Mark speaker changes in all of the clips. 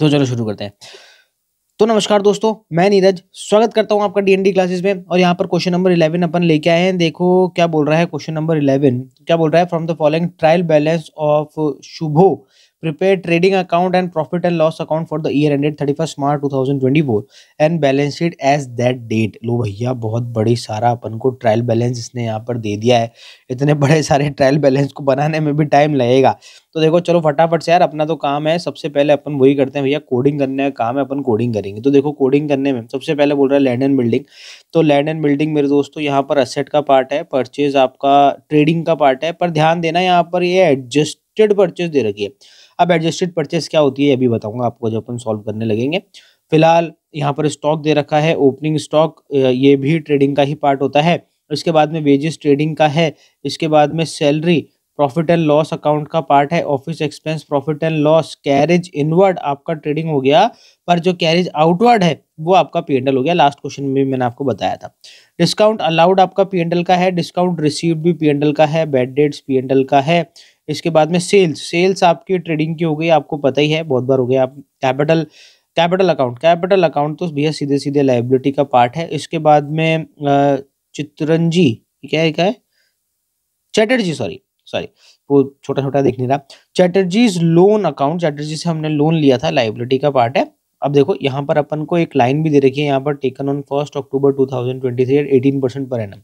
Speaker 1: तो चलो शुरू करते हैं। तो नमस्कार दोस्तों, मैं नीरज स्वागत करता हूं आपका डीएनडी क्लासेस में। और यहाँ पर क्वेश्चन नंबर 11 अपन लेके आए हैं। देखो क्या बोल रहा है क्वेश्चन नंबर 11। क्या बोल रहा है, from the following trial balance of Shubho prepare trading account and profit and loss account for the year ended 31 March 2024 and balance sheet as that date. लो भैया, बहुत बड़ी सारा अपन को ट्रायल बैलेंस इसने यहाँ पर दे दिया है। इतने बड़े सारे ट्रायल बैलेंस को बनाने में भी टाइम लगेगा। तो देखो चलो फटाफट से यार, अपना तो काम है सबसे पहले अपन वही करते हैं भैया, कोडिंग करने का काम है, अपन कोडिंग करेंगे। तो देखो कोडिंग करने में सबसे पहले बोल रहा है लैंड एंड बिल्डिंग। तो लैंड एंड बिल्डिंग मेरे दोस्तों यहाँ पर असेट का पार्ट है, परचेज आपका ट्रेडिंग का पार्ट है। पर ध्यान देना यहाँ पर ये एडजस्टेड परचेज दे रखी है। अब एडजस्टेड परचेज क्या होती है अभी बताऊंगा आपको जब अपन सॉल्व करने लगेंगे। फिलहाल यहाँ पर स्टॉक दे रखा है, ओपनिंग स्टॉक, ये भी ट्रेडिंग का ही पार्ट होता है। इसके बाद में वेजेस ट्रेडिंग का है। इसके बाद में salary profit and loss account का पार्ट है। Office expense profit and loss, carriage inward आपका ट्रेडिंग हो गया, पर जो कैरेज आउटवर्ड है वो आपका पीएनएल हो गया। लास्ट क्वेश्चन में मैंने आपको बताया था। डिस्काउंट अलाउड आपका पीएनएल का है, डिस्काउंट रिसीव्ड भी पीएनएल का है, बैड डेट्स पीएनएल का है। इसके बाद में सेल्स आपकी ट्रेडिंग की हो गई, आपको पता ही है, बहुत बार हो गया। आप कैपिटल अकाउंट तो भैया सीधे सीधे लाइबिलिटी का पार्ट है। इसके बाद में चित्रंजी, क्या है, चैटर्जी, सॉरी वो छोटा छोटा दिख नहीं रहा। चैटर्जीज लोन अकाउंट, चैटर्जी से हमने लोन लिया था, लाइबिलिटी का पार्ट है। अब देखो यहाँ पर अपन को एक लाइन भी दे रखी है यहाँ पर, taken on 1 October 2023 eight 18% per annum.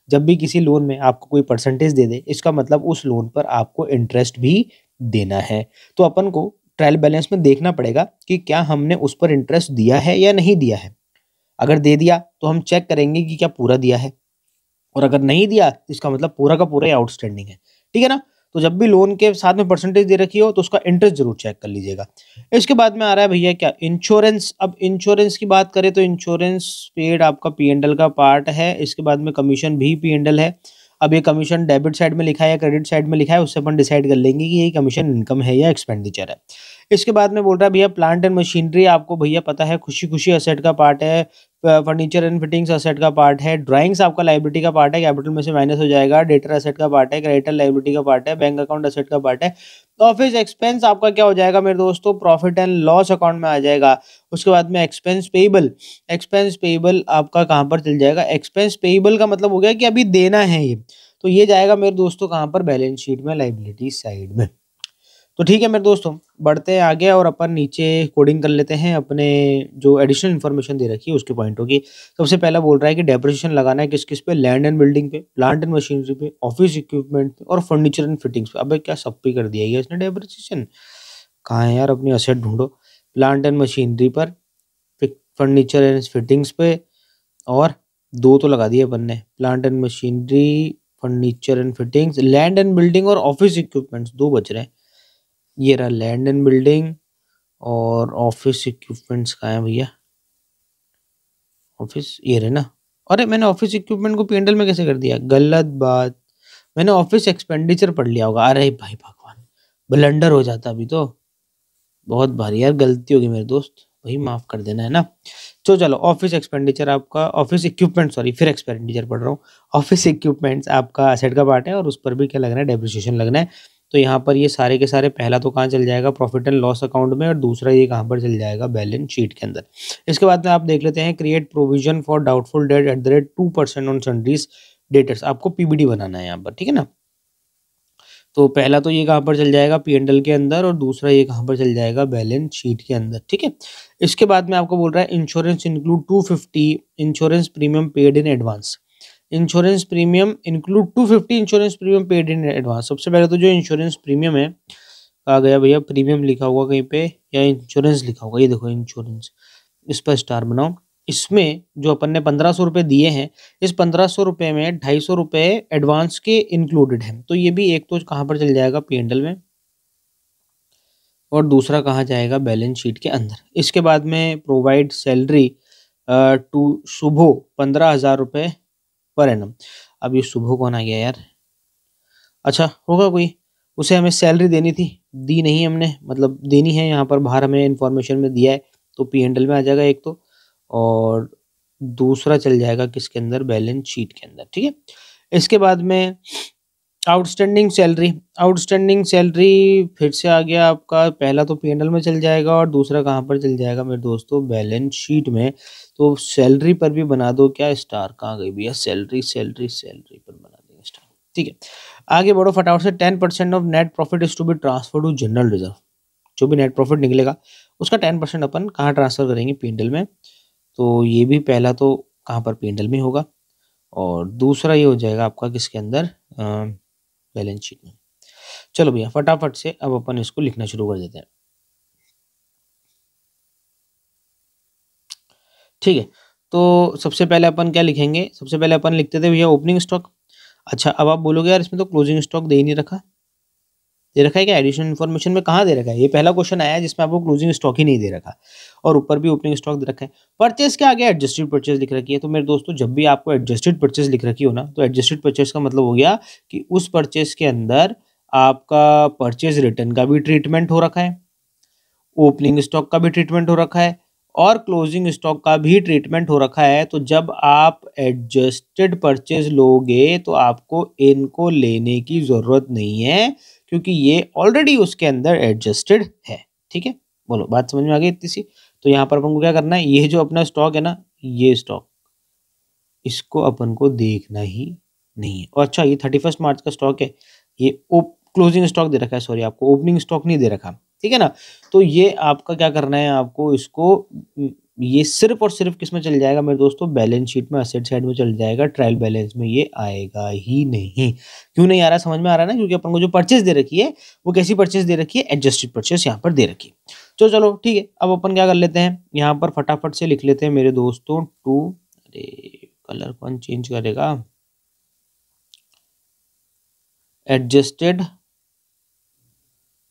Speaker 1: जब भी किसी लोन में आपको कोई परसेंटेज दे दे, इसका मतलब उस लोन पर आपको इंटरेस्ट भी देना है। तो अपन को ट्रायल बैलेंस में देखना पड़ेगा कि क्या हमने उस पर इंटरेस्ट दिया है या नहीं दिया है। अगर दे दिया तो हम चेक करेंगे कि क्या पूरा दिया है, और अगर नहीं दिया तो इसका मतलब पूरा का पूरा आउटस्टैंडिंग है। ठीक है ना। तो जब भी लोन के साथ में परसेंटेज दे रखी हो तो उसका इंटरेस्ट जरूर चेक कर लीजिएगा। इसके बाद में आ रहा है भैया क्या, इंश्योरेंस। अब इंश्योरेंस की बात करें तो इंश्योरेंस पेड आपका पीएनएल का पार्ट है। इसके बाद में कमीशन भी पीएनएल है। अब ये कमीशन डेबिट साइड में लिखा है या क्रेडिट साइड में लिखा है, उससे अपन डिसाइड कर लेंगे कि ये कमीशन इनकम है या एक्सपेंडिचर है। इसके बाद में बोल रहा है भैया प्लांट एंड मशीनरी, आपको भैया पता है खुशी खुशी असेट का पार्ट है। फर्नीचर एंड फिटिंग्स असेट का पार्ट है। ड्राइंग्स आपका लाइबिलिटी का पार्ट है, कैपिटल में से माइनस हो जाएगा। डेटर असेट का पार्ट है, क्रेडिटर लाइबिलिटी का पार्ट है। बैंक अकाउंट असेट का पार्ट है। ऑफिस एक्सपेंस आपका क्या हो जाएगा मेरे दोस्तों, प्रॉफिट एंड लॉस अकाउंट में आ जाएगा। उसके बाद में एक्सपेंस पेएबल आपका कहाँ पर चल जाएगा, एक्सपेंस पेएबल का मतलब हो गया कि अभी देना है ये, तो ये जाएगा मेरे दोस्तों कहाँ पर, बैलेंस शीट में लाइबिलिटी साइड में। तो ठीक है मेरे दोस्तों, बढ़ते हैं आगे और अपन नीचे कोडिंग कर लेते हैं अपने जो एडिशनल इन्फॉर्मेशन दे रखी है उसके पॉइंटों की। सबसे पहला बोल रहा है कि डेप्रिसिएशन लगाना है किस किस पे, लैंड एंड बिल्डिंग पे, प्लांट एंड मशीनरी पे, ऑफिस इक्विपमेंट पे और फर्नीचर एंड फिटिंग्स पे। अबे क्या सब पे कर दिया है इसने डेप्रिसिएशन, कहाँ है यार, अपनी असेट ढूंढो। प्लांट एंड मशीनरी पर, फर्नीचर एंड फिटिंग्स पे, और दो तो लगा दिए अपन ने, plant and machinery, furniture and fittings, land and building और ऑफिस इक्विपमेंट्स, दो बच रहे हैं। ये रहा लैंड एंड बिल्डिंग और ऑफिस इक्विपमेंट्स कहाँ है भैया, ऑफिस ये रहे ना। अरे मैंने ऑफिस इक्विपमेंट को पीएनएल में कैसे कर दिया, गलत बात, मैंने ऑफिस एक्सपेंडिचर पढ़ लिया होगा। अरे भाई भगवान, ब्लंडर हो जाता अभी तो, बहुत भारी यार गलती होगी मेरे दोस्त, भाई माफ कर देना है ना। तो चलो ऑफिस एक्सपेंडिचर आपका, ऑफिस इक्विपमेंट, सॉरी फिर एक्सपेंडिचर पढ़ रहा हूँ। ऑफिस इक्विपमेंट्स आपका असेट का पार्ट है और उस पर भी क्या लगना है, डेप्रिसिएशन लगना है। तो यहाँ पर ये सारे के सारे, पहला तो कहाँ चल जाएगा, प्रॉफिट एंड लॉस अकाउंट में, और दूसरा ये कहाँ पर चल जाएगा, बैलेंस शीट के अंदर। इसके बाद में आप देख लेते हैं, create provision for doubtful debt at the rate 2% on sundries debtors. आपको पीबीडी बनाना है यहाँ पर, ठीक है ना। तो पहला तो ये कहाँ पर चल जाएगा, पीएनएल के अंदर, और दूसरा ये कहाँ पर चल जाएगा, बैलेंस शीट के अंदर, ठीक है। इसके बाद में आपको बोल रहा है insurance include 250 insurance premium paid in advance. Insurance premium include 250 insurance premium paid in advance. सबसे पहले तो जो इंश्योरेंस प्रीमियम है, आ गया भैया, प्रीमियम लिखा हुआ कहीं पे या इंश्योरेंस लिखा होगा, ये देखो इंश्योरेंस, इस पर स्टार बनाओ। इसमें जो अपन ने 1500 रुपये दिए हैं, इस 1500 रुपये में 250 रुपये एडवांस के इंक्लूडेड हैं। तो ये भी एक तो कहाँ पर चल जाएगा, पीएनएल में, और दूसरा कहाँ जाएगा, बैलेंस शीट के अंदर। इसके बाद में प्रोवाइड सैलरी टू शुभो 15,000 रुपये पर एनम। अब ये शुभो कौन आ गया यार, अच्छा होगा कोई, उसे हमें सैलरी देनी थी, दी नहीं हमने, मतलब देनी है, यहाँ पर बाहर हमें इंफॉर्मेशन में दिया है, तो पीएनएल में आ जाएगा एक तो, और दूसरा चल जाएगा किसके अंदर, बैलेंस शीट के अंदर, ठीक है। इसके बाद में आउटस्टैंडिंग सैलरी फिर से आ गया आपका, पहला तो पी&एल में चल जाएगा और दूसरा कहाँ पर चल जाएगा मेरे दोस्तों, बैलेंस शीट में। तो सैलरी पर भी बना दो क्या स्टार, कहाँ गई भैया सैलरी, सैलरी पर बना देंगे स्टार। ठीक है, आगे बढ़ो फटाफट से। 10% of net profit is to be transfer to general reserve. जो भी नेट प्रॉफिट निकलेगा उसका 10% अपन कहाँ ट्रांसफर करेंगे, पी&एल में। तो ये भी पहला तो कहाँ पर, पी&एल में होगा, और दूसरा ये हो जाएगा आपका किसके अंदर, बैलेंस शीट में। चलो भैया फटाफट से अब अपन इसको लिखना शुरू कर देते हैं। ठीक है, तो सबसे पहले अपन क्या लिखेंगे, सबसे पहले अपन लिखते थे भैया ओपनिंग स्टॉक। अच्छा, अब आप बोलोगे यार इसमें तो क्लोजिंग स्टॉक दे ही नहीं रखा, दे रखा है क्या, एडिशनल इन्फॉर्मेशन में कहाँ दे रखा है, ये पहला क्वेश्चन आया है जिसमें आपको क्लोजिंग स्टॉक ही नहीं दे रखा, और ऊपर भी ओपनिंग स्टॉक दे रखा है। परचेज के आगे एडजस्टेड परचेज लिख रखी है। तो मेरे दोस्तों जब भी आपको एडजस्टेड परचेज लिख रखी हो ना, तो एडजस्टेड परचेज का मतलब हो गया कि उस परचेज के अंदर आपका परचेज रिटर्न का भी ट्रीटमेंट हो रखा है, ओपनिंग स्टॉक का भी ट्रीटमेंट हो रखा है, और क्लोजिंग स्टॉक का भी ट्रीटमेंट हो रखा है। तो जब आप एडजस्टेड परचेज लोगे तो आपको इनको लेने की जरूरत नहीं है, क्योंकि ये ऑलरेडी उसके अंदर एडजस्टेड है। ठीक है, बोलो बात समझ में आ गई इतनी सी। तो यहाँ पर अपन को क्या करना है, ये जो अपना स्टॉक है ना, ये स्टॉक, इसको अपन को देखना ही नहीं है। और अच्छा, ये 31 मार्च का स्टॉक है, ये क्लोजिंग स्टॉक दे रखा है, सॉरी आपको ओपनिंग स्टॉक नहीं दे रखा। ठीक है ना, तो ये आपका क्या करना है, आपको इसको ये सिर्फ और सिर्फ किस में चल जाएगा मेरे दोस्तों, बैलेंस शीट में असेट साइड में चल जाएगा, ट्रायल बैलेंस में ये आएगा ही नहीं। क्यों नहीं आ रहा, समझ में आ रहा है ना, क्योंकि अपन को जो परचेज दे रखी है वो कैसी परचेज दे रखी है, एडजस्टेड परचेज यहाँ पर दे रखी है। तो चलो ठीक है, अब अपन क्या कर लेते हैं, यहाँ पर फटाफट से लिख लेते हैं मेरे दोस्तों टू, अरे कलर कौन चेंज करेगा, एडजस्टेड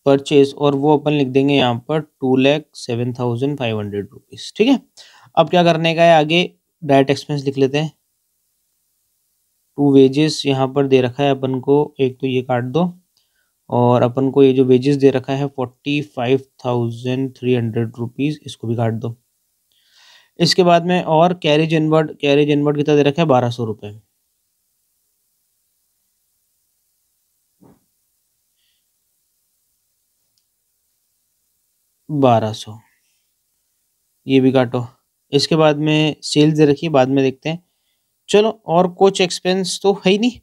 Speaker 1: परचेज, और वो अपन लिख देंगे यहाँ पर 2,07,500 रुपीज। ठीक है, अब क्या करने का है आगे, डायरेक्ट एक्सपेंस लिख लेते हैं। टू वेजेस यहाँ पर दे रखा है अपन को, एक तो ये काट दो, और अपन को ये जो वेजेस दे रखा है 45,300 रुपीज, इसको भी काट दो। इसके बाद में और कैरेज इनवर्ड कितना दे रखा है, 1200 रुपये। 1200, ये भी काटो। इसके बाद में सेल्स दे रखी है, बाद में देखते हैं। चलो, और कुछ एक्सपेंस तो है ही नहीं,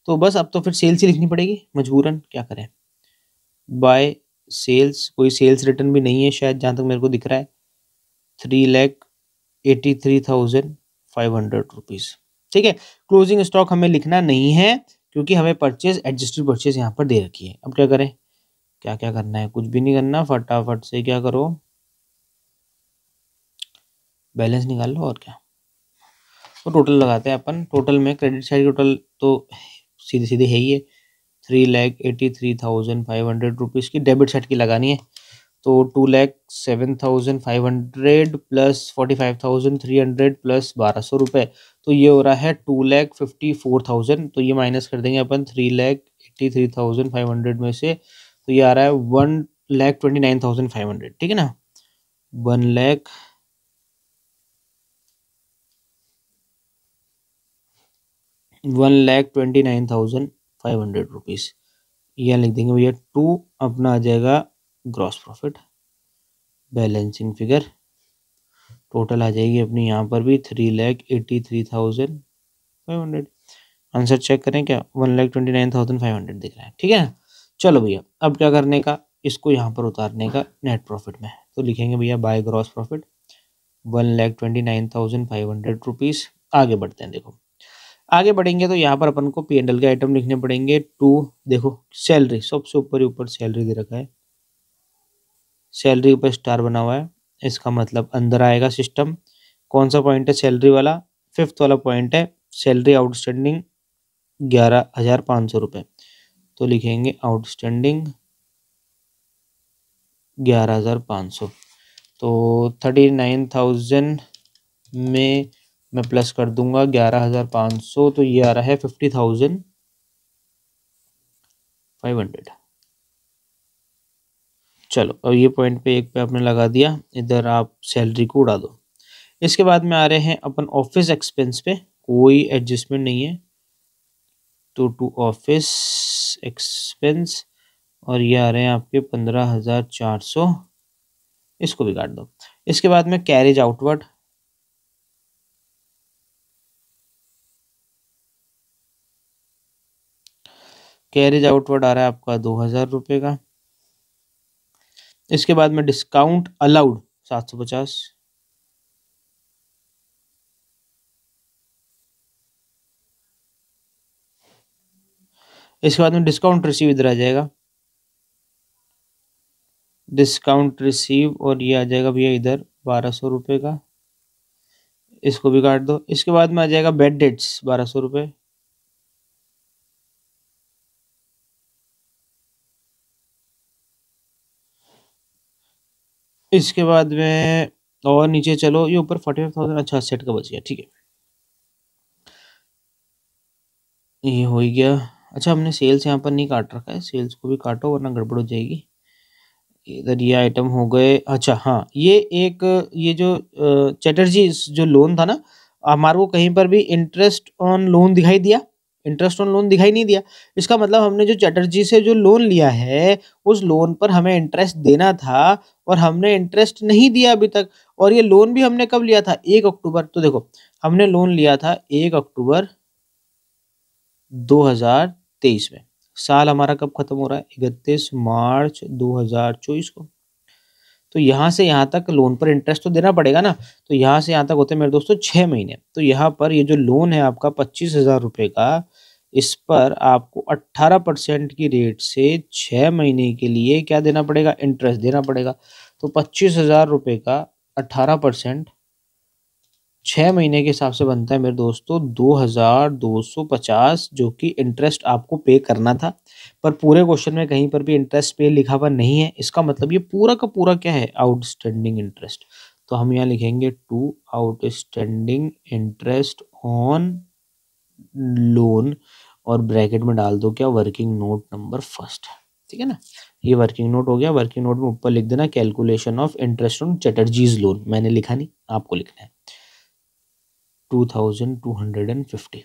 Speaker 1: तो बस अब तो फिर सेल्स ही लिखनी पड़ेगी मजबूरन, क्या करें। बाय सेल्स, कोई सेल्स रिटर्न भी नहीं है शायद जहाँ तक मेरे को दिख रहा है, 3,83,500 रुपीज़। ठीक है, क्लोजिंग स्टॉक हमें लिखना नहीं है, क्योंकि हमें परचेज एडजस्टेड परचेज यहाँ पर दे रखी है। अब क्या करें, क्या क्या करना है, कुछ भी नहीं करना, फटाफट से क्या करो, बैलेंस निकाल लो, और क्या। तो टोटल लगाते हैं अपन, टोटल में क्रेडिट साइड टोटल तो सीधे सीधे है ही है, 3,83,500 रुपीज़ की। डेबिट साइड की लगानी है, तो 2,07,500 प्लस 45,300 प्लस 1200 रुपये, तो ये हो रहा है 2,54,000। तो ये माइनस कर देंगे अपन 3,83,500 में से, तो ये आ रहा है 1,29,500। ठीक है ना, 1,29,500 रुपीज़। यह लिख देंगे भैया टू, अपना आ जाएगा gross profit, balancing figure total आ जाएगी अपनी यहाँ पर भी 3,83,500। आंसर चेक करें क्या, 1,29,500 दिख रहा है। ठीक है ना, चलो भैया अब क्या करने का, इसको यहाँ पर उतारने का नेट प्रॉफिट में, तो लिखेंगे भैया बाय ग्रॉस प्रॉफिट 1,29,500 रुपीज़। आगे बढ़ते हैं, देखो आगे बढ़ेंगे तो यहाँ पर अपन को पी&एल के आइटम लिखने पड़ेंगे। टू, देखो सैलरी सबसे ऊपर ही ऊपर सैलरी दे रखा है, सैलरी ऊपर स्टार बना हुआ है, इसका मतलब अंदर आएगा सिस्टम। कौन सा पॉइंट है, सैलरी वाला, फिफ्थ वाला पॉइंट है, सैलरी आउटस्टैंडिंग 11,500 रुपये। तो लिखेंगे आउटस्टैंडिंग 11,500। तो 39,000 में मैं प्लस कर दूंगा 11,500, तो ये आ रहा है 50,500। चलो, अब ये पॉइंट पे एक पे आपने लगा दिया, इधर आप सैलरी को उड़ा दो। इसके बाद में आ रहे हैं अपन ऑफिस एक्सपेंस पे, कोई एडजस्टमेंट नहीं है, टू ऑफिस एक्सपेंस, और ये आ रहे हैं आपके 15,400, इसको भी काट दो। इसके बाद में कैरेज आउटवर्ड, कैरेज आउटवर्ड आ रहा है आपका 2,000 रुपये का। इसके बाद में डिस्काउंट अलाउड 750, इसके बाद में डिस्काउंट रिसीव इधर आ जाएगा, डिस्काउंट रिसीव, और ये आ जाएगा भैया इधर 1,200 रुपये का, इसको भी काट दो। इसके बाद में आ जाएगा बेड डेट्स 1,200 रुपये, इसके बाद में और नीचे चलो, ये ऊपर 45,000, अच्छा सेट का बच गया, ठीक है, ये हो ही गया। अच्छा हमने सेल्स यहाँ पर नहीं काट रखा है, सेल्स को भी काटो वरना गड़बड़ हो जाएगी। इधर ये आइटम हो गए। अच्छा हाँ, ये एक ये जो चैटर्जी जो लोन था ना, हमारे को कहीं पर भी इंटरेस्ट ऑन लोन दिखाई दिया? इंटरेस्ट ऑन लोन दिखाई नहीं दिया। इसका मतलब हमने जो चैटर्जी से जो लोन लिया है, उस लोन पर हमें इंटरेस्ट देना था और हमने इंटरेस्ट नहीं दिया अभी तक। और ये लोन भी हमने कब लिया था? 1 अक्टूबर। तो देखो हमने लोन लिया था 1 अक्टूबर 2023 में। साल हमारा कब खत्म हो रहा है? 31 मार्च 2024 को। तो यहाँ से यहाँ तक लोन पर इंटरेस्ट तो देना पड़ेगा ना। तो यहाँ से यहाँ तक होते हैं मेरे दोस्तों 6 महीने। तो यहाँ पर ये जो लोन है आपका 25,000 रुपये का, इस पर आपको 18% की रेट से 6 महीने के लिए क्या देना पड़ेगा? इंटरेस्ट देना पड़ेगा। तो 25,000 रुपये का 18% 6 महीने के हिसाब से बनता है मेरे दोस्तों 2,250, जो कि इंटरेस्ट आपको पे करना था। पर पूरे क्वेश्चन में कहीं पर भी इंटरेस्ट पे लिखा हुआ नहीं है। इसका मतलब ये पूरा का पूरा क्या है? Outstanding interest. तो हम यहाँ लिखेंगे to outstanding interest on loan, और ब्रैकेट में डाल दो क्या? Working note number first. ठीक है ना, ये वर्किंग नोट हो गया। वर्किंग नोट में ऊपर लिख देना calculation of interest on Chatterjee's loan. मैंने लिखा नहीं, आपको लिखना है 2,250।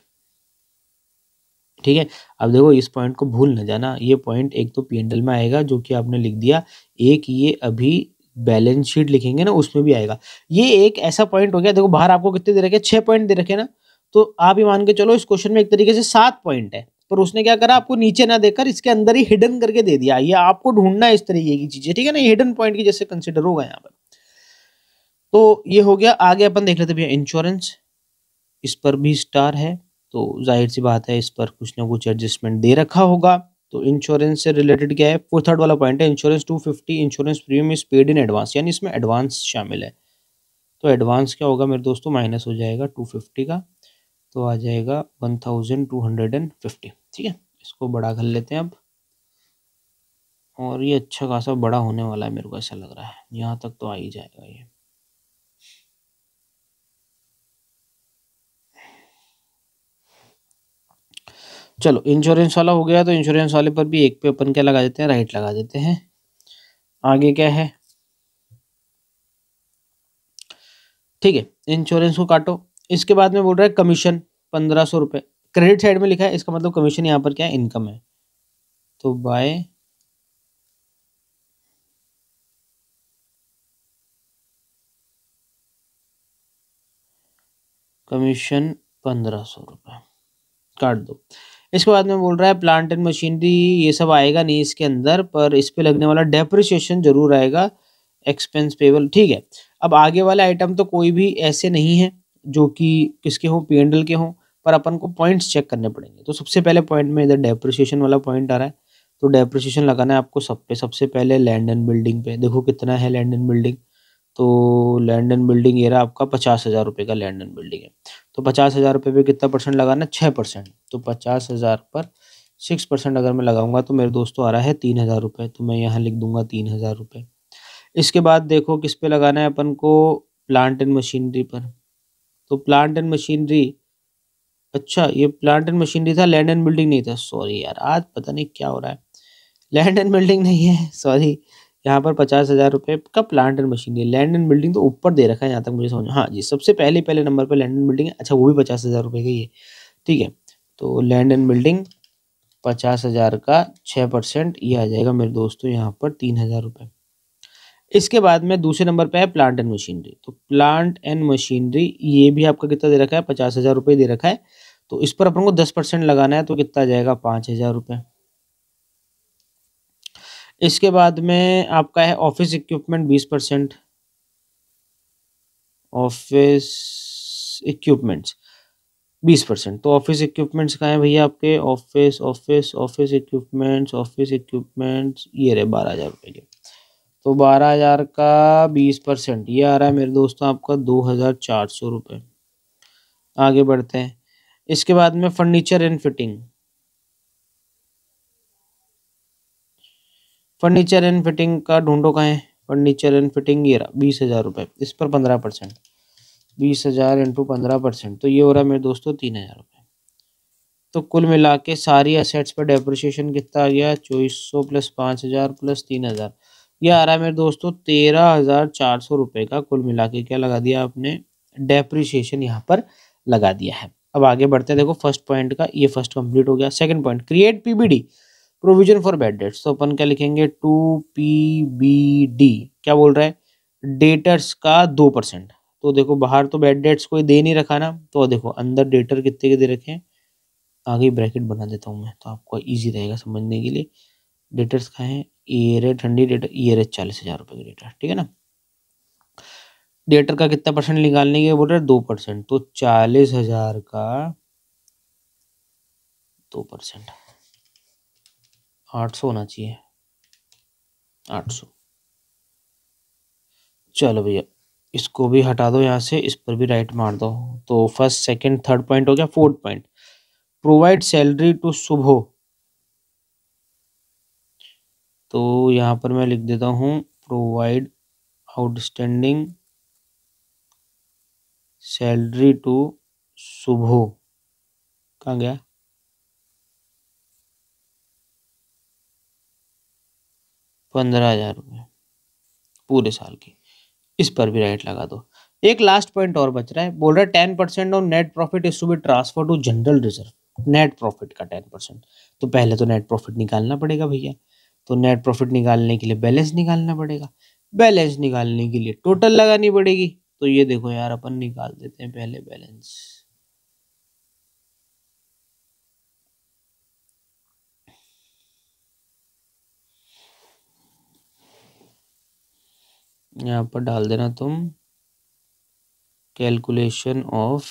Speaker 1: ठीक है। अब देखो इस पॉइंट को भूल न जाना, ये पॉइंट एक तो P&L में आएगा जो कि आपने लिख दिया, एक ये अभी बैलेंस शीट लिखेंगे ना उसमें भी आएगा। ये एक ऐसा पॉइंट हो गया। देखो बाहर आपको कितने दे रखे? 6 पॉइंट दे रखे ना। तो आप ही मान के चलो इस क्वेश्चन में एक तरीके से 7 पॉइंट है, पर उसने क्या करा? आपको नीचे ना देकर इसके अंदर ही हिडन करके दे दिया। ये आपको ढूंढना है इस तरीके की चीजें, ठीक है ना, ये हिडन पॉइंट की जैसे कंसिडर होगा यहाँ पर। तो ये हो गया। आगे अपन देख लेते भैया इंश्योरेंस। इस पर भी स्टार है, तो जाहिर सी बात है इस पर कुछ ना कुछ एडजस्टमेंट दे रखा होगा। तो इंश्योरेंस से रिलेटेड क्या है? थर्ड वाला पॉइंट है insurance 250 insurance premium is paid in advance, यानी इसमें एडवांस शामिल है। तो एडवांस क्या होगा मेरे दोस्तों? माइनस हो जाएगा 250 का, तो आ जाएगा 1,250। ठीक है, इसको बड़ा कर लेते हैं अब, और ये अच्छा खासा बड़ा होने वाला है मेरे को ऐसा लग रहा है। यहाँ तक तो आ ही जाएगा ये। चलो इंश्योरेंस वाला हो गया। तो इंश्योरेंस वाले पर भी एक पे अपन क्या लगा देते हैं? राइट लगा देते हैं। आगे क्या है? ठीक है, इंश्योरेंस को काटो। इसके बाद में बोल रहा है कमीशन 1,500 रुपये। क्रेडिट साइड में लिखा है, इसका मतलब कमीशन यहाँ पर क्या है? इनकम है। तो बाय कमीशन 1,500 रुपये काट दो। इसके बाद में बोल रहा है प्लांट एंड मशीनरी, ये सब आएगा नहीं इसके अंदर, पर इस पे लगने वाला डेप्रिसिएशन जरूर आएगा, एक्सपेंस पेबल। ठीक है, अब आगे वाले आइटम तो कोई भी ऐसे नहीं है जो कि किसके हों? P&L के हों, पर अपन को पॉइंट्स चेक करने पड़ेंगे। तो सबसे पहले पॉइंट में इधर डेप्रिसिएशन वाला पॉइंट आ रहा है, तो डेप्रिसिएशन लगाना है आपको सब पे। सबसे पहले लैंड एंड बिल्डिंग पे देखो कितना है लैंड एंड बिल्डिंग। तो लैंड एंड बिल्डिंग ये रहा आपका 50,000 रुपये का लैंड एंड बिल्डिंग है। तो 50,000 रुपये पे कितना परसेंट लगाना? 6%। तो 50,000 पर 6% अगर मैं लगाऊंगा तो मेरे दोस्तों आ रहा है 3,000 रुपये। तो मैं यहाँ लिख दूंगा 3,000 रुपये। इसके बाद देखो किस पे लगाना है अपन को? प्लांट एंड मशीनरी पर। तो प्लांट एंड मशीनरी, अच्छा ये प्लांट एंड मशीनरी था, लैंड एंड बिल्डिंग नहीं था। सॉरी यार, आज पता नहीं क्या हो रहा है। लैंड एंड बिल्डिंग नहीं है, सॉरी। यहाँ पर 50,000 रुपये का plant and machinery, land and building तो ऊपर दे रखा है यहाँ तक मुझे समझ। हाँ जी, सबसे पहले नंबर पर लैंड एंड बिल्डिंग है। अच्छा वो भी 50,000 रुपये का ही है। ठीक है, तो लैंड एंड बिल्डिंग 50,000 का 6%, ये आ जाएगा मेरे दोस्तों यहाँ पर 3,000 रुपये। इसके बाद में दूसरे नंबर पे है प्लांट एंड मशीनरी। तो प्लांट एंड मशीनरी ये भी आपका कितना दे रखा है, 50,000 रुपये दे रखा है। तो इस पर अपन को 10% लगाना है, तो कितना जाएगा, 5,000 रुपये। इसके बाद में आपका है ऑफिस इक्विपमेंट 20%, ऑफिस इक्विपमेंट्स 20%। तो ऑफिस इक्विपमेंट्स कहाँ है भैया आपके, ऑफिस ऑफिस ऑफिस इक्विपमेंट्स ये रहे 12,000 रुपये के। तो 12,000 का 20%, ये आ रहा है मेरे दोस्तों आपका 2,400 रुपये। आगे बढ़ते हैं। इसके बाद में furniture and fitting, furniture and fitting का ढूंढो कहाँ है, फर्नीचर एंड फिटिंग ये रहा 20,000 रुपये। इस पर 15%, 20,000 इंटू 15%, तो ये हो रहा है मेरे दोस्तों 3,000 रुपये। तो कुल मिला के सारी असेट्स पर डेप्रिसिएशन कितना आ गया, 2400 प्लस 5,000 प्लस 3,000, ये आ रहा है मेरे दोस्तों 13,400 रुपये का कुल मिला के क्या लगा दिया आपने, डेप्रिसिएशन यहाँ पर लगा दिया है। अब आगे बढ़ते हैं। देखो फर्स्ट पॉइंट का ये फर्स्ट कंप्लीट हो गया। Second point, create PBD provision for bad debts. तो अपन क्या लिखेंगे, 2 PBD क्या बोल रहा है, डेटर्स का 2%। तो देखो बाहर तो बैड डेट्स कोई दे नहीं रखा ना, तो देखो अंदर डेटर कितने के दे रखे हैं, आगे ब्रैकेट बना देता हूँ मैं तो आपको इजी रहेगा समझने के लिए। डेटर्स कहाँ है, ये रहे ठंडी डेटर, ये रहे 40,000 रुपये के डेटर, ठीक है ना। डेटर का कितना परसेंट निकालने के बोल रहे हैं, 2%। तो 40,000 का 2%, 800 होना चाहिए, 800। चलो भैया इसको भी हटा दो यहाँ से, इस पर भी राइट मार दो। तो फर्स्ट सेकंड थर्ड पॉइंट हो गया। Fourth point, provide salary to Shubho. तो यहाँ पर मैं लिख देता हूँ provide outstanding salary to Shubho. कहाँ गया, 15,000 रुपये पूरे साल की, इस पर भी राइट लगा दो। एक लास्ट पॉइंट और बच रहा है, बोल रहा है 10% of net profit is to be transfer to general reserve. Net profit का 10%, तो पहले तो नेट प्रॉफिट निकालना पड़ेगा भैया। तो नेट प्रॉफिट निकालने के लिए बैलेंस निकालना पड़ेगा, बैलेंस निकालने के लिए टोटल लगानी पड़ेगी। तो ये देखो यार अपन निकाल देते हैं पहले बैलेंस। यहाँ पर डाल देना तुम कैलकुलेशन ऑफ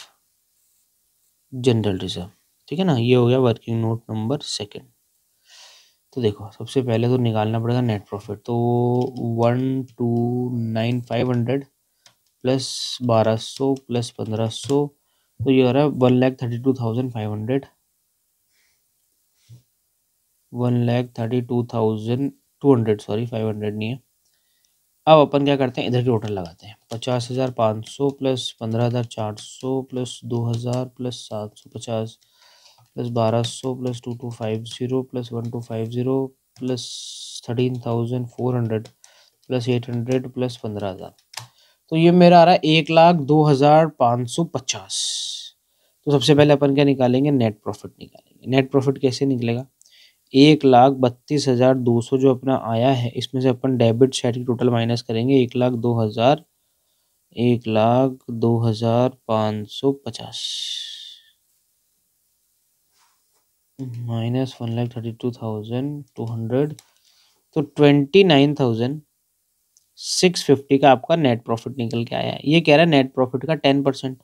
Speaker 1: जनरल रिजर्व, ठीक है ना। ये हो गया वर्किंग नोट नंबर सेकंड। तो देखो सबसे पहले तो निकालना पड़ेगा नेट प्रॉफिट। तो 129,500 प्लस 1,200 प्लस 1,500, तो ये हो रहा है 1,32,500, 1,32,200 सॉरी 500 नहीं है। अब अपन क्या करते हैं, इधर की टोटल लगाते हैं। 50,500 plus 15,400 plus 2,000 plus 750 plus 1,200 plus 2,250 plus 1,250 plus 13,400 plus 800 plus 15,000। तो ये मेरा आ रहा है 1,02,550। तो सबसे पहले अपन क्या निकालेंगे, नेट प्रॉफिट निकालेंगे। नेट प्रॉफिट कैसे निकलेगा, 1,32,200 जो अपना आया है, इसमें से अपन डेबिट साइड की टोटल माइनस करेंगे। 1,02,550 माइनस 1,32,200, तो 29,650 का आपका नेट प्रॉफिट निकल के आया है। ये कह रहा है नेट प्रॉफिट का 10%,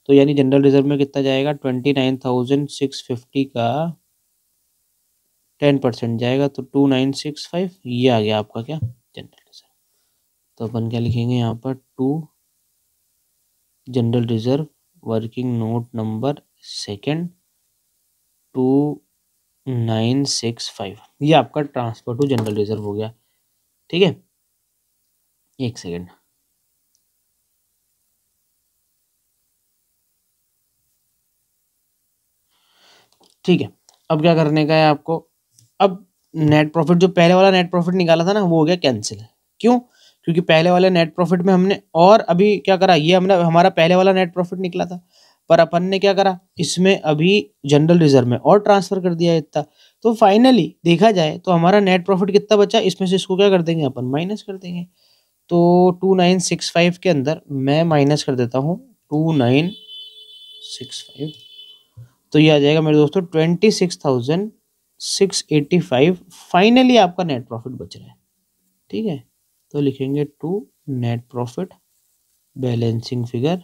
Speaker 1: तो यानी जनरल रिजर्व में कितना जाएगा, 29,650 का 10% जाएगा, तो 2,965, ये आ गया आपका क्या, जनरल रिजर्व। तो अपन क्या लिखेंगे यहाँ पर, 2 general reserve working note number second 2,965, ये आपका ट्रांसफर टू जनरल रिजर्व हो गया, ठीक है। एक सेकेंड, ठीक है। अब क्या करने का है आपको, अब नेट प्रॉफिट जो पहले वाला नेट प्रॉफिट निकाला था ना, वो हो गया कैंसिल। क्यों, क्योंकि पहले वाले नेट प्रॉफिट में हमने, और अभी क्या करा, ये हमने हमारा पहले वाला नेट प्रॉफिट निकला था, पर अपन ने क्या करा, इसमें अभी जनरल रिजर्व में और ट्रांसफर कर दिया इतना। तो फाइनली देखा जाए तो हमारा नेट प्रॉफिट कितना बचा, इसमें से इसको क्या कर देंगे अपन, माइनस कर देंगे। तो 2965 के अंदर मैं माइनस कर देता हूँ 2965, तो ये आ जाएगा मेरे दोस्तों 26,685। फाइनली आपका नेट प्रॉफिट बच रहा है। ठीक है, तो लिखेंगे to net profit balancing figure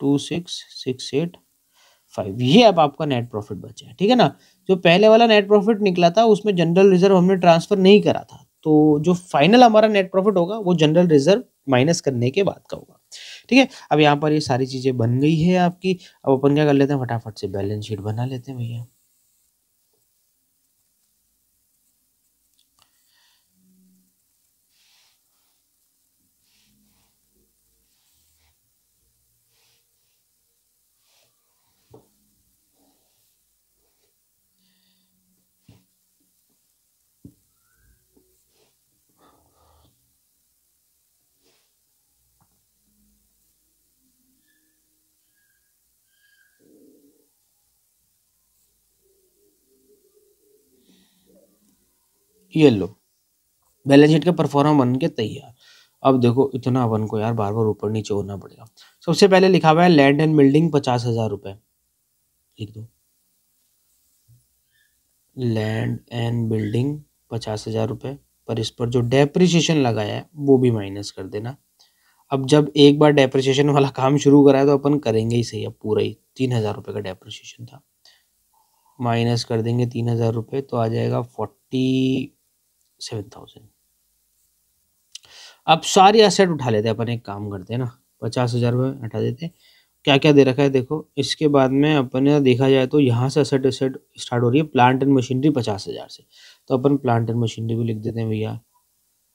Speaker 1: 26,685, ये अब आपका नेट प्रॉफिट बचा है। ठीक है ना, जो पहले वाला नेट प्रॉफिट निकला था उसमें जनरल रिजर्व हमने ट्रांसफर नहीं करा था, तो जो फाइनल हमारा नेट प्रॉफिट होगा वो जनरल रिजर्व माइनस करने के बाद का होगा। ठीक है, अब यहाँ पर ये सारी चीजें बन गई है आपकी। अब अपन क्या कर लेते हैं, फटाफट से बैलेंस शीट बना लेते हैं भैया। ये लो, बैलेंस शीट का परफॉर्मा बन के तैयार। अब देखो इतना अपन को यार बार बार ऊपर नीचे होना पड़ेगा। सबसे पहले लिखा हुआ है लैंड एंड बिल्डिंग 50,000 रुपए, लिख दो लैंड एंड बिल्डिंग 50,000 रुपए, पर इस पर जो डेप्रिसिएशन लगाया है वो भी माइनस कर देना। अब जब एक बार डेप्रिसिएशन वाला काम शुरू करा है तो अपन करेंगे ही सही। अब पूरा ही 3,000 रुपए का डेप्रिसिएशन था, माइनस कर देंगे 3,000 रुपए, तो आ जाएगा 47,000। अब सारी एसेट उठा लेते हैं अपन, एक काम करते हैं ना, 50,000 रुपये हटा देते हैं। क्या क्या दे रखा है देखो, इसके बाद में अपन देखा जाए तो यहाँ से एसेट एसेट स्टार्ट हो रही है, प्लांट एंड मशीनरी 50,000 से, तो अपन प्लांट एंड मशीनरी भी लिख देते हैं भैया,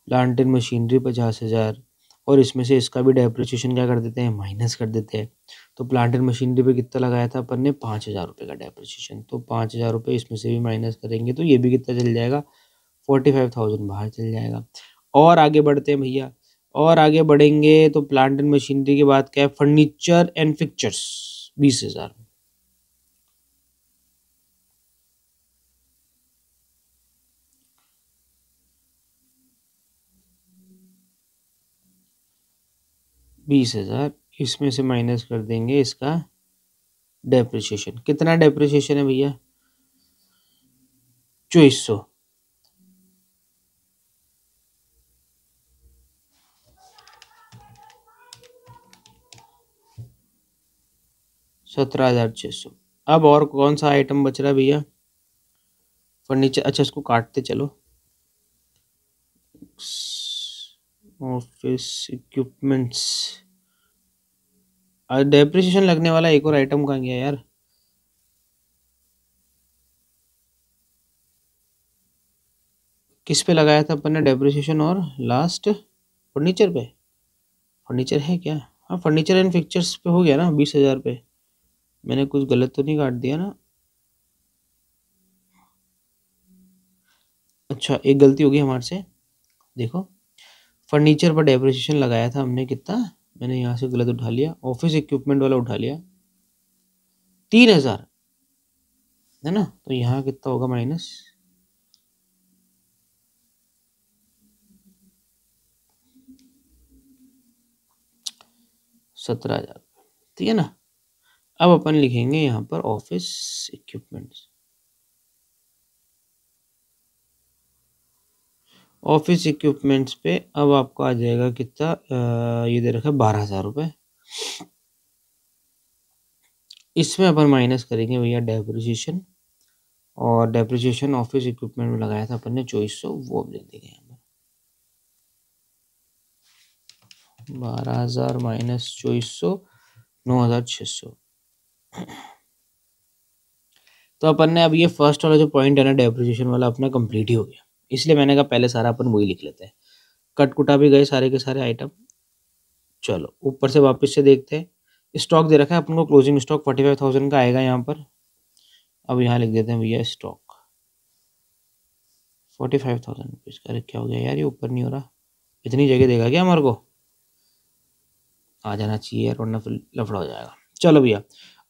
Speaker 1: प्लांट एंड मशीनरी 50,000, और इसमें से इसका भी डेप्रिसिएशन क्या कर देते हैं, माइनस कर देते हैं। तो प्लांट एंड मशीनरी पे कितना लगाया था अपन ने, 5,000 रुपये का डेप्रिसिएशन, तो 5,000 रुपये इसमें से भी माइनस करेंगे तो ये भी कितना चल जाएगा, 45,000 बाहर चल जाएगा। और आगे बढ़ते हैं भैया, और आगे बढ़ेंगे तो प्लांट एंड मशीनरी के बाद क्या है, फर्नीचर एंड फिक्चर्स 20,000, इसमें से माइनस कर देंगे इसका डेप्रिसिएशन। कितना डेप्रिसिएशन है भैया, 2400। 17,600। अब और कौन सा आइटम बच रहा है भैया, फर्नीचर, अच्छा इसको काटते चलो, ऑफिस इक्विपमेंट्स, डेप्रिसिएशन लगने वाला एक और आइटम कहाँ गया यार, किस पे लगाया था अपन ने डेप्रिसिएशन, और लास्ट फर्नीचर पे, फर्नीचर है क्या, हाँ फर्नीचर एंड फिक्चर्स पे हो गया ना 20,000 पे। मैंने कुछ गलत तो नहीं काट दिया ना, अच्छा एक गलती हो गई हमारे से। देखो फर्नीचर पर डेप्रिसिएशन लगाया था हमने कितना, मैंने यहाँ से गलत उठा लिया, ऑफिस इक्विपमेंट वाला उठा लिया 3,000, है ना, तो यहाँ कितना होगा माइनस, ₹17,000। ठीक है ना, अब अपन लिखेंगे यहाँ पर ऑफिस इक्विपमेंट्स, ऑफिस इक्विपमेंट्स पे अब आपको आ जाएगा कितना, ये दे रखा है 12,000 रुपये। इसमें अपन माइनस करेंगे भैया डेप्रिसिएशन, और डेप्रिसिएशन ऑफिस इक्विपमेंट में लगाया था अपन ने 2400, वो अब लिख देंगे यहाँ पर 12,000 माइनस 2400, 9,600। तो अपन ने अब ये फर्स्ट वाला जो पॉइंट है ना डेप्रिसिएशन वाला अपना कंप्लीट ही हो गया, इसलिए मैंने कहा पहले सारा अपन वही लिख लेते हैं। कट कुटा भी गए सारे के सारे आइटम। चलो ऊपर से वापस से देखते हैं, स्टॉक दे रखा है अपन को, क्लोजिंग स्टॉक 45,000 का आएगा यहाँ पर। अब यहाँ लिख देते हैं भैया स्टॉक 45,000 रुपीज़ का। अरे क्या हो गया यार, ये ऊपर नहीं हो रहा, इतनी जगह देगा क्या हमारे को, आ जाना चाहिए यार वरना फिर लफड़ा हो जाएगा। चलो भैया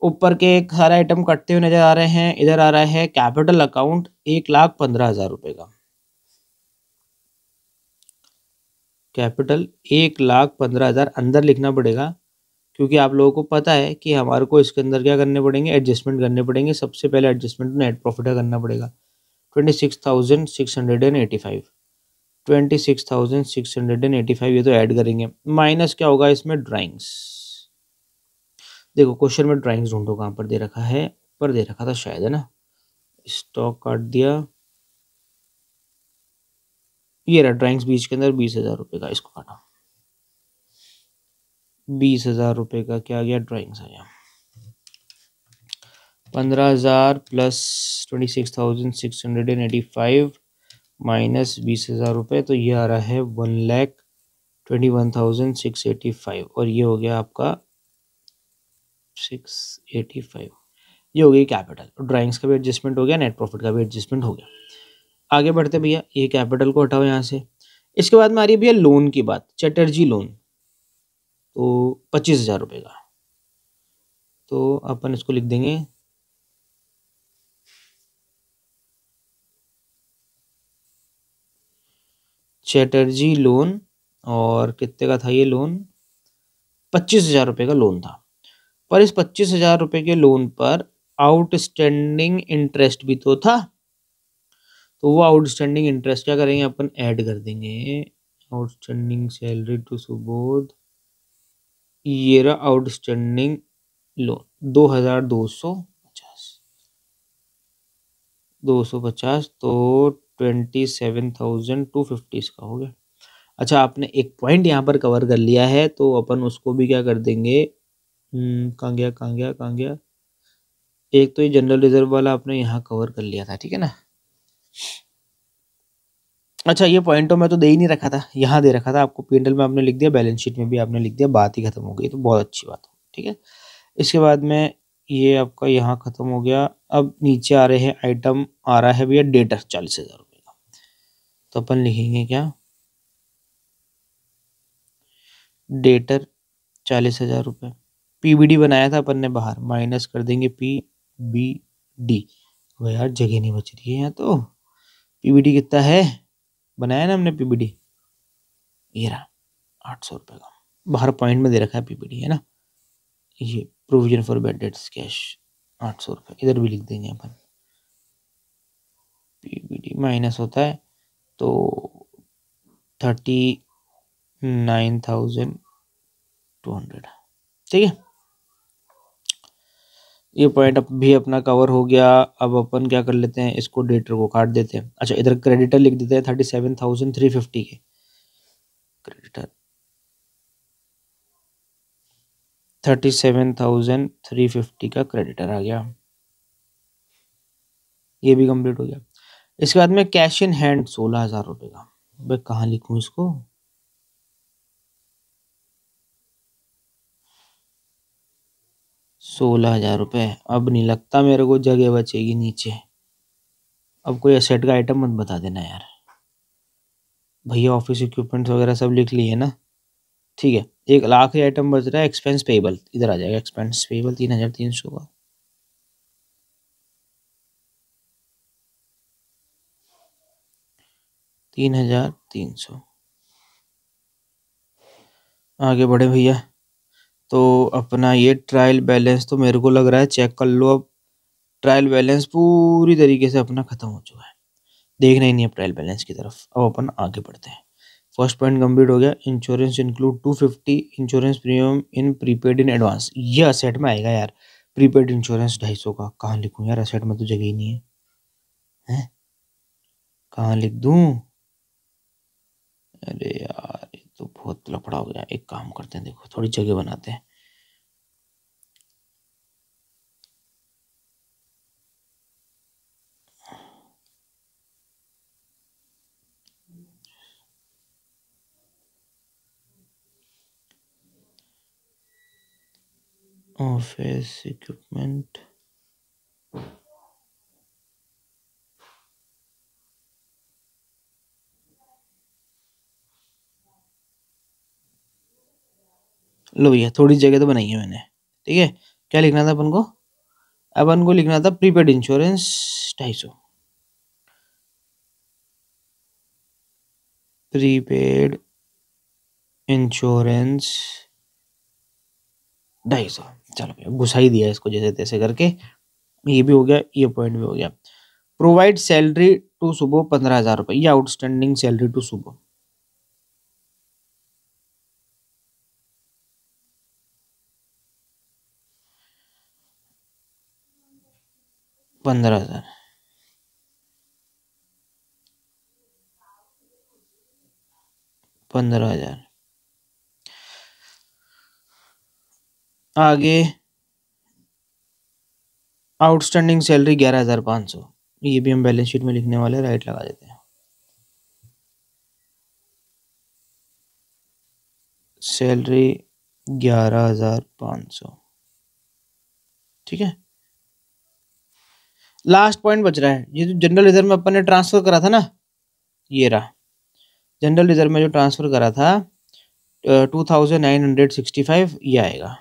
Speaker 1: ऊपर के सारे आइटम कटते हुए नजर आ रहे हैं। इधर आ रहा है कैपिटल अकाउंट 1,15,000 रुपए का। कैपिटल 1,15,000 अंदर लिखना पड़ेगा, क्योंकि आप लोगों को पता है कि हमारे को इसके अंदर क्या करने पड़ेंगे, एडजस्टमेंट करने पड़ेंगे। सबसे पहले एडजस्टमेंट नेट प्रॉफिट का करना पड़ेगा। 26,685, 26,685 ये तो ऐड करेंगे। माइनस क्या होगा इसमें, ड्राइंग्स। देखो क्वेश्चन में ड्राइंग्स ढूंढो, कहाँ पर दे रखा है, पर दे रखा था शायद, है ना। स्टॉक काट दिया, ये रहा ड्राइंग्स बीच के अंदर 20,000 रुपये का, इसको काटा। 20,000 रुपये का क्या गया, ड्राइंग्स आ गया। 15,000 प्लस 26,685 माइनस 20,000 रुपये, तो ये आ रहा है 1,21,685, और ये हो गया आपका 685। ये हो गई कैपिटल। ड्राइंग्स का भी एडजस्टमेंट हो गया, नेट प्रॉफिट का भी एडजस्टमेंट हो गया। आगे बढ़ते भैया, ये कैपिटल को हटाओ यहाँ से। इसके बाद में आ रही है भैया लोन की बात, चटर्जी लोन, तो 25,000 रुपये का। तो अपन इसको लिख देंगे चटर्जी लोन, और कितने का था ये लोन, 25,000 रुपये का लोन था। पर इस 25,000 रुपये के लोन पर आउटस्टैंडिंग इंटरेस्ट भी तो था, तो वो आउटस्टैंडिंग इंटरेस्ट क्या करेंगे अपन, ऐड कर देंगे। आउटस्टैंडिंग सैलरी टू सुबोध, ये रहा आउटस्टैंडिंग लोन 2,250, 250, तो 27,250 इसका हो गया। अच्छा, आपने एक पॉइंट यहाँ पर कवर कर लिया है, तो अपन उसको भी क्या कर देंगे, कहाँ गया कहाँ गया कहाँ गया, एक तो ये जनरल रिजर्व वाला आपने यहाँ कवर कर लिया था, ठीक है ना। अच्छा, ये पॉइंट तो मैं तो दे ही नहीं रखा था, यहाँ दे रखा था आपको, P&L में आपने लिख दिया, बैलेंस शीट में भी आपने लिख दिया, बात ही खत्म हो गई, तो बहुत अच्छी बात हो, ठीक है। इसके बाद में ये आपका यहाँ खत्म हो गया। अब नीचे आ रहे हैं आइटम, आ रहा है भैया डेटर 40,000 रुपये का, तो अपन लिखेंगे क्या, डेटर 40,000 रुपये। PBD बनाया था अपन ने बाहर, माइनस कर देंगे PBD। वो यार जगह नहीं बच रही है यहाँ तो, PBD कितना है, बनाया ना हमने PBD, ये रहा 800 रुपये का, बाहर पॉइंट में दे रखा है PBD, है ना। ये provision for bad debts cash 800 रुपये, इधर भी लिख देंगे अपन। PBD माइनस होता है तो 39,200, ठीक है। ये पॉइंट अब भी अपना कवर हो गया। अब अपन क्या कर लेते हैं, इसको डेटर को काट देते हैं। अच्छा, इधर क्रेडिटर लिख देते हैं 37,350 के, क्रेडिटर 37,350 का क्रेडिटर आ गया, ये भी कंप्लीट हो गया। इसके बाद में कैश इन हैंड 16,000 रुपये का, भाई कहाँ लिखूं इसको, 16,000 रुपये। अब नहीं लगता मेरे को जगह बचेगी नीचे। अब कोई एसेट का आइटम मत बता देना यार। भैया ऑफिस इक्विपमेंट्स वगैरह सब लिख लिए ना, ठीक है। 1,00,000 ही आइटम बच रहा है, एक्सपेंस पेबल इधर आ जाएगा, एक्सपेंस पेबल 3,300 का। तीन हजार 300। आगे बढ़े भैया, तो अपना ये ट्रायल बैलेंस तो मेरे को लग रहा है चेक कर लो। अब ट्रायल बैलेंस पूरी तरीके से अपना खत्म हो चुका है, देखना ही नहीं है ट्रायल बैलेंस की तरफ। अब अपन आगे बढ़ते हैं। फर्स्ट पॉइंट कंप्लीट हो गया। Insurance include 250 insurance premium in prepaid in advance, ये असेट में आएगा यार। प्रीपेड इंश्योरेंस 250 का, कहाँ लिखूं यार, असेट में तो जगह ही नहीं है, हैं कहाँ लिख दूं। अरे यार ये तो बहुत लफड़ा हो गया। एक काम करते हैं, देखो थोड़ी जगह बनाते हैं। ऑफिस इक्विपमेंट, लो भैया थोड़ी जगह तो बनाई है मैंने, ठीक है। क्या लिखना था अपन को? अपन को लिखना था प्रीपेड इंश्योरेंस 250, प्रीपेड इंश्योरेंस 250। चलो भैया घुसा ही दिया इसको जैसे तैसे करके, ये भी हो गया, ये पॉइंट भी हो गया। प्रोवाइड सैलरी टू सुबह 15,000 रुपये, ये आउटस्टैंडिंग सैलरी टू सुबह 15,000। आगे आउटस्टैंडिंग सैलरी 11,500, ये भी हम बैलेंस शीट में लिखने वाले, राइट लगा देते हैं। सैलरी 11,500, ठीक है। लास्ट पॉइंट बच रहा है, ये जो जनरल रिजर्व में अपन ने ट्रांसफर करा था ना, ये रहा जनरल रिजर्व में जो ट्रांसफर करा था 2,965, ये आएगा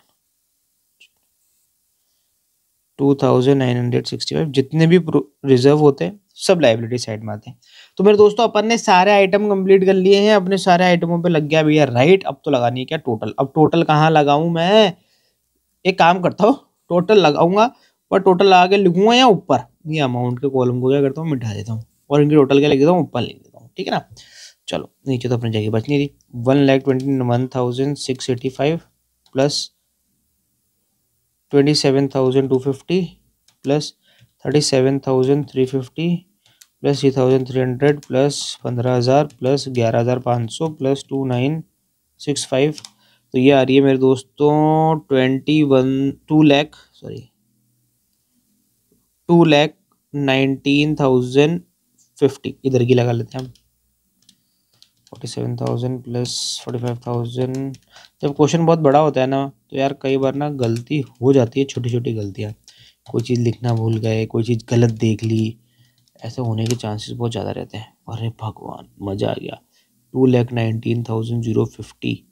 Speaker 1: 2,965। जितने भी रिजर्व होते हैं सब लाइबिलिटी साइड में आते हैं। तो मेरे दोस्तों अपन ने सारे आइटम कंप्लीट कर लिए हैं, अपने सारे आइटमों पे लग गया भैया राइट। अब तो लगानी है क्या टोटल। अब टोटल कहाँ लगाऊं मैं, एक काम करता हूँ टोटल लगाऊंगा, पर टोटल लगा के लिखूंगा या ऊपर, ये अमाउंट के कॉलम को क्या करता हूँ मिटा देता हूँ और इनकी टोटल क्या लिख देता हूँ ऊपर लिख देता हूँ, ठीक है ना। चलो नीचे तो अपनी जगह बच नहीं रही। 1,21,685 plus 27,250 plus 37,350 plus 3,300 plus 15,000 plus 11,500 plus 2,965, तो ये आ रही है मेरे दोस्तों 2,19,050, इधर की लगा लेते हैं हम। 47,000 प्लस 45,000। जब क्वेश्चन बहुत बड़ा होता है ना तो यार कई बार ना गलती हो जाती है, छोटी छोटी गलतियाँ, कोई चीज़ लिखना भूल गए, कोई चीज़ गलत देख ली, ऐसे होने के चांसेस बहुत ज़्यादा रहते हैं। अरे भगवान मज़ा आ गया। 2,19,050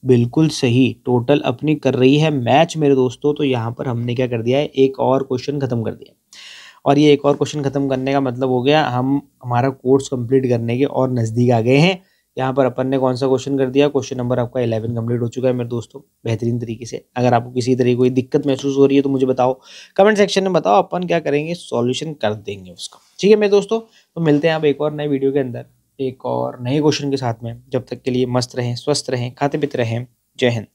Speaker 1: बिल्कुल सही, टोटल अपनी कर रही है मैच मेरे दोस्तों। तो यहाँ पर हमने क्या कर दिया है, एक और क्वेश्चन खत्म कर दिया, और ये एक और क्वेश्चन खत्म करने का मतलब हो गया हम हमारा कोर्स कंप्लीट करने के और नज़दीक आ गए हैं। यहाँ पर अपन ने कौन सा क्वेश्चन कर दिया, क्वेश्चन नंबर आपका 11 कंप्लीट हो चुका है मेरे दोस्तों बेहतरीन तरीके से। अगर आपको किसी तरह की कोई दिक्कत महसूस हो रही है तो मुझे बताओ, कमेंट सेक्शन में बताओ, अपन क्या करेंगे सॉल्यूशन कर देंगे उसका, ठीक है मेरे दोस्तों। तो मिलते हैं आप एक और नए वीडियो के अंदर एक और नए क्वेश्चन के साथ में। जब तक के लिए मस्त रहें, स्वस्थ रहें, खाते पीते रहें। जय हिंद।